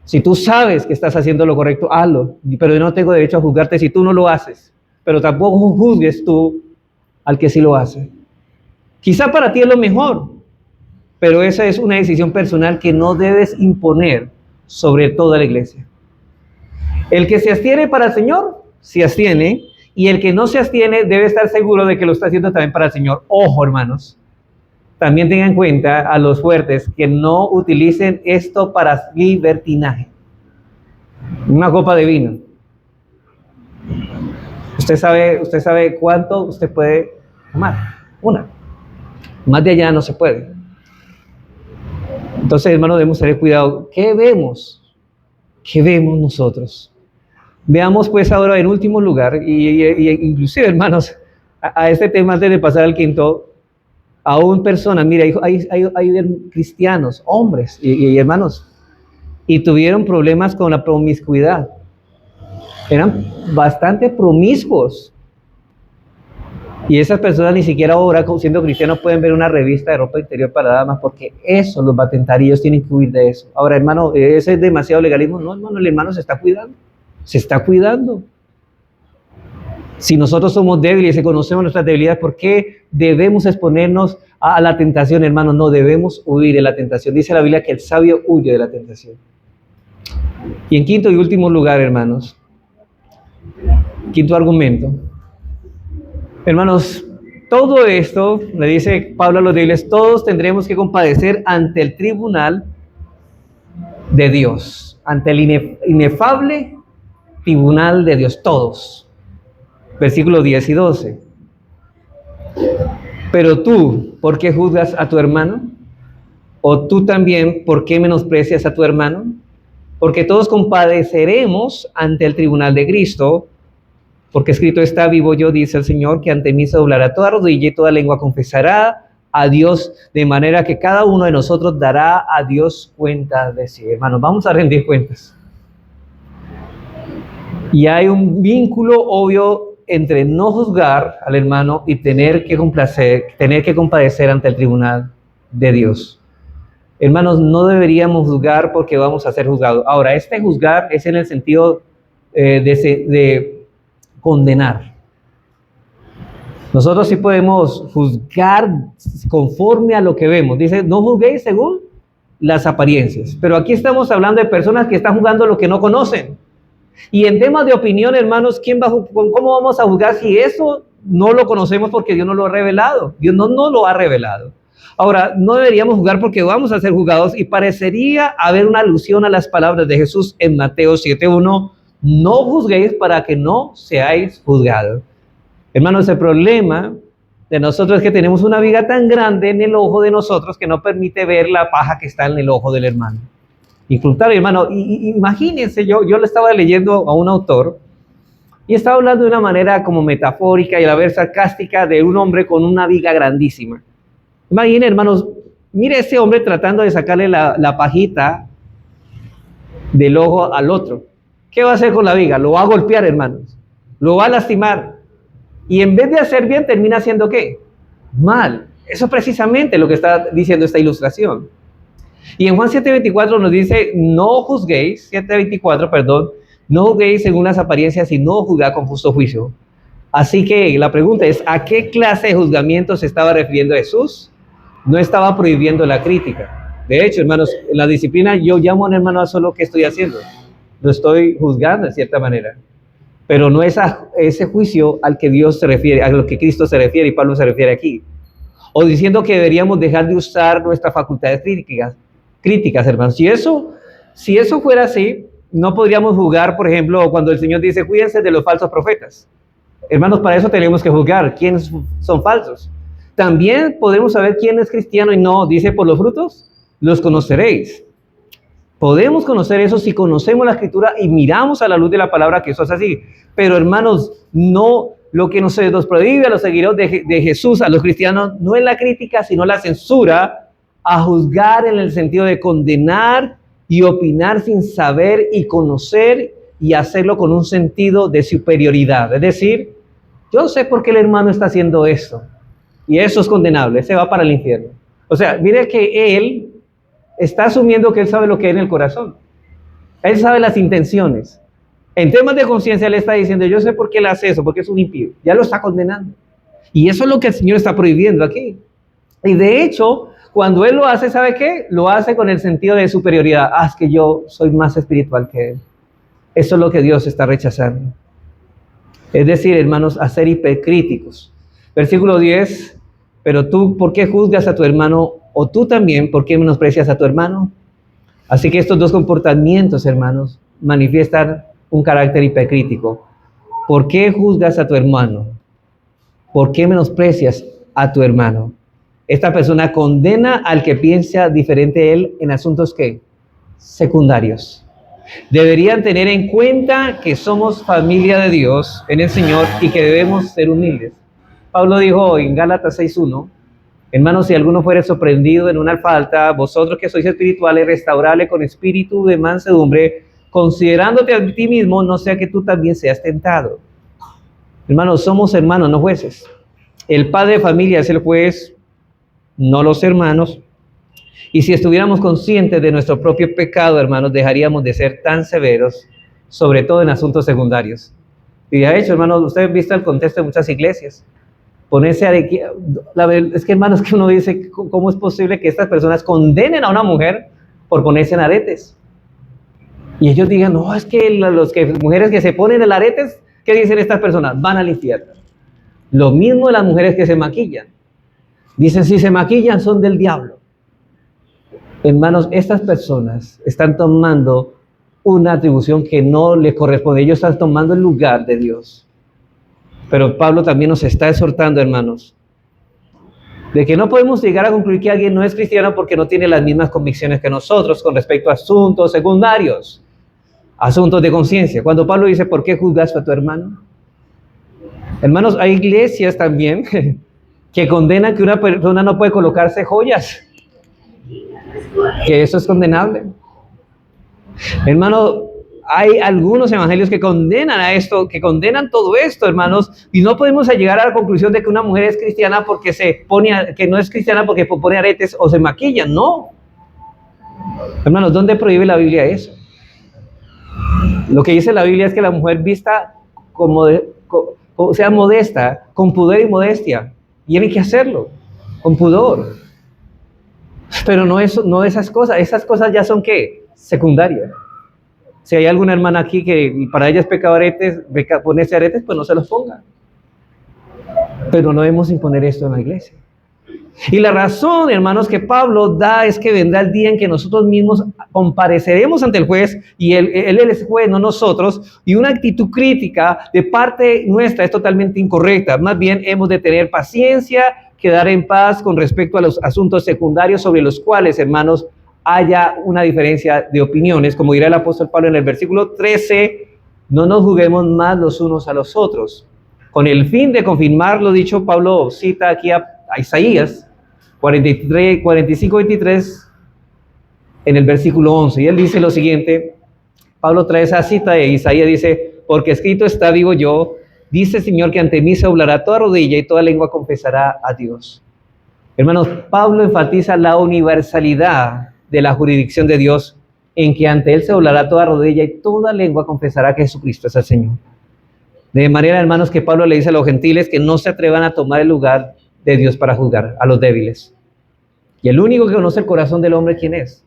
Si tú sabes que estás haciendo lo correcto, hazlo. Pero yo no tengo derecho a juzgarte si tú no lo haces. Pero tampoco juzgues tú al que sí lo hace. Quizá para ti es lo mejor, pero esa es una decisión personal que no debes imponer sobre toda la iglesia. El que se abstiene para el Señor, se abstiene. Y el que no se abstiene debe estar seguro de que lo está haciendo también para el Señor. Ojo, hermanos. También tengan en cuenta a los fuertes que no utilicen esto para libertinaje. Una copa de vino. Usted sabe cuánto usted puede tomar. Una. Más de allá no se puede. Entonces, hermanos, debemos tener cuidado. ¿Qué vemos? ¿Qué vemos nosotros? Veamos pues ahora en último lugar, y inclusive, hermanos, a este tema antes de pasar al quinto, aún personas, mira, hay cristianos, hombres y hermanos, y tuvieron problemas con la promiscuidad. Eran bastante promiscuos. Y esas personas ni siquiera ahora, siendo cristianos, pueden ver una revista de ropa interior para damas, porque eso los va a tentar y ellos tienen que huir de eso. Ahora, hermano, ¿ese es demasiado legalismo? No, hermano, el hermano se está cuidando. Se está cuidando. Si nosotros somos débiles y conocemos nuestras debilidades, ¿por qué debemos exponernos a la tentación, hermanos? No debemos huir de la tentación. Dice la Biblia que el sabio huye de la tentación. Y en quinto y último lugar, hermanos, quinto argumento. Hermanos, todo esto, le dice Pablo a los débiles, todos tendremos que compadecer ante el tribunal de Dios, ante el inefable tribunal de Dios, todos. Versículos 10 y 12. Pero tú, ¿por qué juzgas a tu hermano? ¿O tú también, por qué menosprecias a tu hermano? Porque todos compadeceremos ante el tribunal de Cristo, porque escrito está, vivo yo, dice el Señor, que ante mí se doblará toda rodilla y toda lengua confesará a Dios, de manera que cada uno de nosotros dará a Dios cuenta de sí. Hermanos, vamos a rendir cuentas. Y hay un vínculo obvio entre no juzgar al hermano y tener que compadecer ante el tribunal de Dios. Hermanos, no deberíamos juzgar porque vamos a ser juzgados. Ahora, este juzgar es en el sentido de condenar. Nosotros sí podemos juzgar conforme a lo que vemos. Dice, no juzguéis según las apariencias. Pero aquí estamos hablando de personas que están juzgando lo que no conocen. Y en temas de opinión, hermanos, ¿cómo vamos a juzgar si eso no lo conocemos porque Dios no lo ha revelado? Dios no lo ha revelado. Ahora, no deberíamos juzgar porque vamos a ser juzgados y parecería haber una alusión a las palabras de Jesús en Mateo 7:1. No juzguéis para que no seáis juzgados. Hermanos, el problema de nosotros es que tenemos una viga tan grande en el ojo de nosotros que no permite ver la paja que está en el ojo del hermano. Incluso, hermano, imagínense, yo le estaba leyendo a un autor y estaba hablando de una manera como metafórica y a la vez sarcástica de un hombre con una viga grandísima. Imaginen, hermanos, mire ese hombre tratando de sacarle la pajita del ojo al otro. ¿Qué va a hacer con la viga? Lo va a golpear, hermanos. Lo va a lastimar. Y en vez de hacer bien, termina haciendo ¿qué? Mal. Eso es precisamente lo que está diciendo esta ilustración. Y en Juan 7:24 nos dice, no juzguéis, 7:24, perdón, No juzguéis según las apariencias, sino juzgad con justo juicio. Así que la pregunta es, ¿a qué clase de juzgamiento se estaba refiriendo Jesús? No estaba prohibiendo la crítica. De hecho, hermanos, en la disciplina yo llamo a un hermano a solo qué estoy haciendo. Lo estoy juzgando de cierta manera. Pero no es a ese juicio al que Dios se refiere, a lo que Cristo se refiere y Pablo se refiere aquí. O diciendo que deberíamos dejar de usar nuestras facultades críticas, hermanos. Si eso fuera así, no podríamos juzgar, por ejemplo, cuando el Señor dice, cuídense de los falsos profetas. Hermanos, para eso tenemos que juzgar quiénes son falsos. También podemos saber quién es cristiano y no. Dice, por los frutos los conoceréis. Podemos conocer eso si conocemos la Escritura y miramos a la luz de la palabra que eso es así. Pero hermanos, no, lo que nos prohíbe a los seguidores de Jesús, a los cristianos, no es la crítica, sino la censura, a juzgar en el sentido de condenar y opinar sin saber y conocer y hacerlo con un sentido de superioridad. Es decir, yo sé por qué el hermano está haciendo esto y eso es condenable, se va para el infierno. O sea, mire que él está asumiendo que él sabe lo que hay en el corazón. Él sabe las intenciones. En temas de conciencia, él está diciendo, yo sé por qué él hace eso, porque es un impío. Ya lo está condenando. Y eso es lo que el Señor está prohibiendo aquí. Y de hecho, cuando él lo hace, ¿sabe qué? Lo hace con el sentido de superioridad. Es que yo soy más espiritual que él. Eso es lo que Dios está rechazando. Es decir, hermanos, a ser hipercríticos. Versículo 10, pero tú, ¿por qué juzgas a tu hermano? O tú también, ¿por qué menosprecias a tu hermano? Así que estos dos comportamientos, hermanos, manifiestan un carácter hipercrítico. ¿Por qué juzgas a tu hermano? ¿Por qué menosprecias a tu hermano? Esta persona condena al que piensa diferente a él en asuntos ¿qué? Secundarios. Deberían tener en cuenta que somos familia de Dios en el Señor y que debemos ser humildes. Pablo dijo en Gálatas 6:1, hermanos, si alguno fuere sorprendido en una falta, vosotros que sois espirituales, restaurale con espíritu de mansedumbre, considerándote a ti mismo, no sea que tú también seas tentado. Hermanos, somos hermanos, no jueces. El padre de familia es el juez, no los hermanos. Y si estuviéramos conscientes de nuestro propio pecado, hermanos, dejaríamos de ser tan severos, sobre todo en asuntos secundarios. Y de hecho, hermanos, ustedes han visto el contexto de muchas iglesias. Es que, hermanos, que uno dice, ¿cómo es posible que estas personas condenen a una mujer por ponerse en aretes? Y ellos digan, no, es que mujeres que se ponen en aretes, ¿qué dicen estas personas? Van al infierno. Lo mismo de las mujeres que se maquillan. Dicen, si se maquillan son del diablo. Hermanos, estas personas están tomando una atribución que no les corresponde. Ellos están tomando el lugar de Dios. Pero Pablo también nos está exhortando, hermanos, de que no podemos llegar a concluir que alguien no es cristiano porque no tiene las mismas convicciones que nosotros con respecto a asuntos secundarios, asuntos de conciencia. Cuando Pablo dice, ¿por qué juzgas a tu hermano? Hermanos, hay iglesias también que condenan que una persona no puede colocarse joyas, que eso es condenable. Hermano, hay algunos evangelios que condenan a esto, que condenan todo esto, hermanos, y no podemos llegar a la conclusión de que una mujer es cristiana porque que no es cristiana porque pone aretes o se maquilla. No. Hermanos, ¿dónde prohíbe la Biblia eso? Lo que dice la Biblia es que la mujer vista sea modesta, con pudor y modestia. Tiene que hacerlo, con pudor. Pero no esas cosas ya son ¿qué? Secundarias. Si hay alguna hermana aquí que para ella es pecado ponerse aretes, pues no se los ponga. Pero no debemos imponer esto en la iglesia. Y la razón, hermanos, que Pablo da es que vendrá el día en que nosotros mismos compareceremos ante el juez, y él es juez, no nosotros, y una actitud crítica de parte nuestra es totalmente incorrecta. Más bien hemos de tener paciencia, quedar en paz con respecto a los asuntos secundarios sobre los cuales, hermanos, haya una diferencia de opiniones. Como dirá el apóstol Pablo en el versículo 13, no nos juzguemos más los unos a los otros. Con el fin de confirmar lo dicho, Pablo cita aquí a Isaías 45-23 en el versículo 11. Y él dice lo siguiente, Pablo trae esa cita de Isaías, dice, porque escrito está, digo yo, dice el Señor que ante mí se doblará toda rodilla y toda lengua confesará a Dios. Hermanos, Pablo enfatiza la universalidad de la jurisdicción de Dios en que ante Él se doblará toda rodilla y toda lengua confesará que Jesucristo es el Señor. De manera, hermanos, que Pablo le dice a los gentiles que no se atrevan a tomar el lugar de Dios para juzgar a los débiles. Y el único que conoce el corazón del hombre, ¿quién es?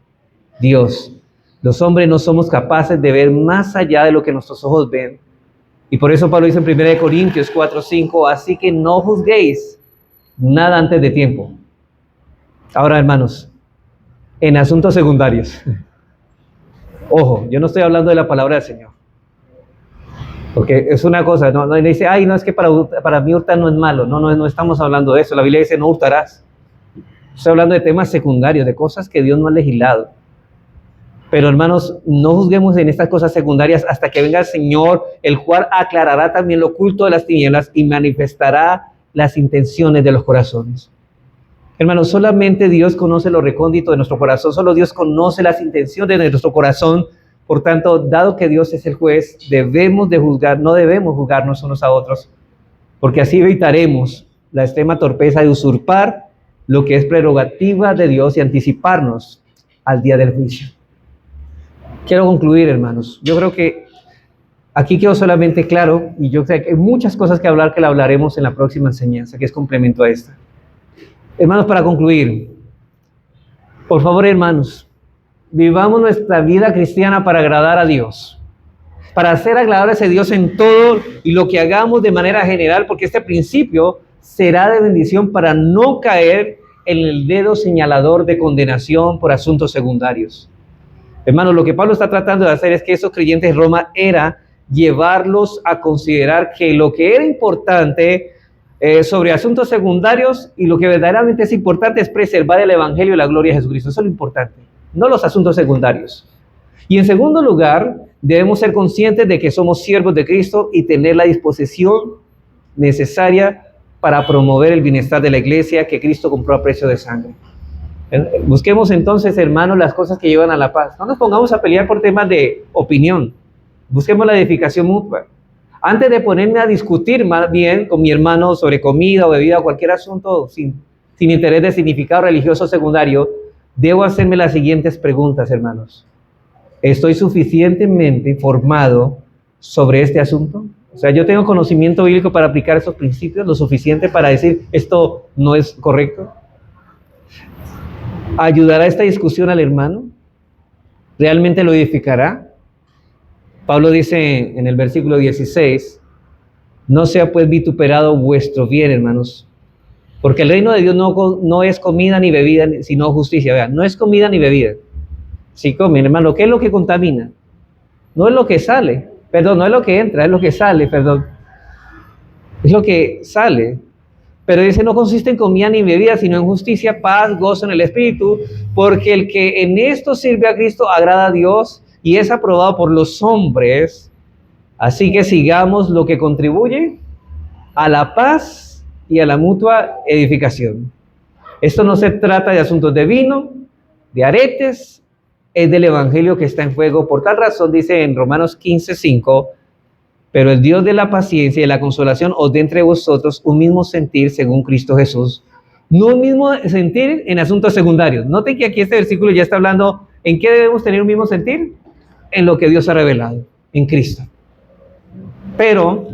Dios. Los hombres no somos capaces de ver más allá de lo que nuestros ojos ven. Y por eso Pablo dice en 1 Corintios 4:5, así que no juzguéis nada antes de tiempo. Ahora, hermanos, en asuntos secundarios. Ojo, yo no estoy hablando de la palabra del Señor. Porque es una cosa, no dice, ay, no, es que para mí hurtar no es malo. No estamos hablando de eso. La Biblia dice, no hurtarás. Estoy hablando de temas secundarios, de cosas que Dios no ha legislado. Pero hermanos, no juzguemos en estas cosas secundarias hasta que venga el Señor, el cual aclarará también lo oculto de las tinieblas y manifestará las intenciones de los corazones. Hermanos, solamente Dios conoce lo recóndito de nuestro corazón, solo Dios conoce las intenciones de nuestro corazón. Por tanto, dado que Dios es el juez, debemos de juzgar, no debemos juzgarnos unos a otros, porque así evitaremos la extrema torpeza de usurpar lo que es prerrogativa de Dios y anticiparnos al día del juicio. Quiero concluir, hermanos. Yo creo que aquí quedó solamente claro, y yo creo que hay muchas cosas que hablar que la hablaremos en la próxima enseñanza, que es complemento a esta. Hermanos, para concluir, por favor, hermanos, vivamos nuestra vida cristiana para agradar a Dios, para ser agradables a Dios en todo y lo que hagamos de manera general, porque este principio será de bendición para no caer en el dedo señalador de condenación por asuntos secundarios. Hermanos, lo que Pablo está tratando de hacer es que esos creyentes en Roma era llevarlos a considerar que lo que era importante sobre asuntos secundarios y lo que verdaderamente es importante es preservar el Evangelio y la gloria de Jesucristo. Eso es lo importante, no los asuntos secundarios. Y en segundo lugar, debemos ser conscientes de que somos siervos de Cristo y tener la disposición necesaria para promover el bienestar de la iglesia que Cristo compró a precio de sangre. Busquemos entonces, hermanos, las cosas que llevan a la paz. No nos pongamos a pelear por temas de opinión. Busquemos la edificación mutua. Antes de ponerme a discutir más bien con mi hermano sobre comida o bebida o cualquier asunto sin interés de significado religioso secundario, debo hacerme las siguientes preguntas, hermanos. ¿Estoy suficientemente informado sobre este asunto? O sea, ¿yo tengo conocimiento bíblico para aplicar esos principios lo suficiente para decir esto no es correcto? ¿Ayudará esta discusión al hermano? ¿Realmente lo edificará? Pablo dice en el versículo 16, no sea pues vituperado vuestro bien, hermanos, porque el reino de Dios no es comida ni bebida, sino justicia. Vean, no es comida ni bebida. Si comen, hermano, ¿qué es lo que contamina? No es lo que sale, perdón, no es lo que entra, es lo que sale, perdón. Es lo que sale. Pero dice, no consiste en comida ni bebida, sino en justicia, paz, gozo en el Espíritu, porque el que en esto sirve a Cristo agrada a Dios y es aprobado por los hombres. Así que sigamos lo que contribuye a la paz y a la mutua edificación. Esto no se trata de asuntos de vino, de aretes, es del Evangelio que está en juego. Por tal razón, dice en Romanos 15:5, pero el Dios de la paciencia y de la consolación os dé entre vosotros un mismo sentir según Cristo Jesús. No un mismo sentir en asuntos secundarios. Noten que aquí este versículo ya está hablando en qué debemos tener un mismo sentir. En lo que Dios ha revelado, en Cristo. Pero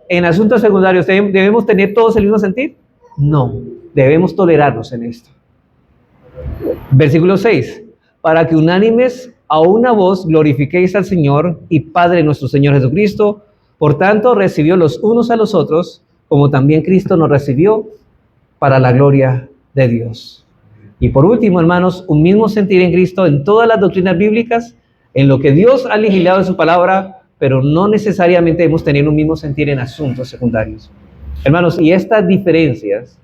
en asuntos secundarios, ¿debemos tener todos el mismo sentir? No, debemos tolerarnos en esto. Versículo 6. Para que unánimes a una voz glorifiquéis al Señor y Padre nuestro Señor Jesucristo. Por tanto, recibió los unos a los otros, como también Cristo nos recibió para la gloria de Dios. Y por último, hermanos, un mismo sentir en Cristo en todas las doctrinas bíblicas, en lo que Dios ha legislado en su palabra, pero no necesariamente debemos tener un mismo sentir en asuntos secundarios. Hermanos, y estas diferencias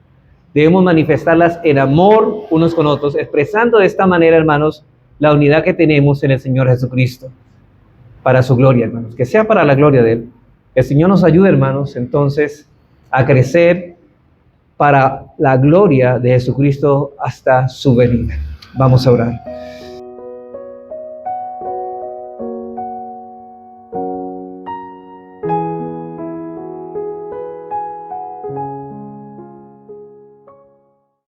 debemos manifestarlas en amor unos con otros, expresando de esta manera, hermanos, la unidad que tenemos en el Señor Jesucristo, para su gloria, hermanos, que sea para la gloria de Él. El Señor nos ayude, hermanos, entonces, a crecer para la gloria de Jesucristo hasta su venida. Vamos a orar.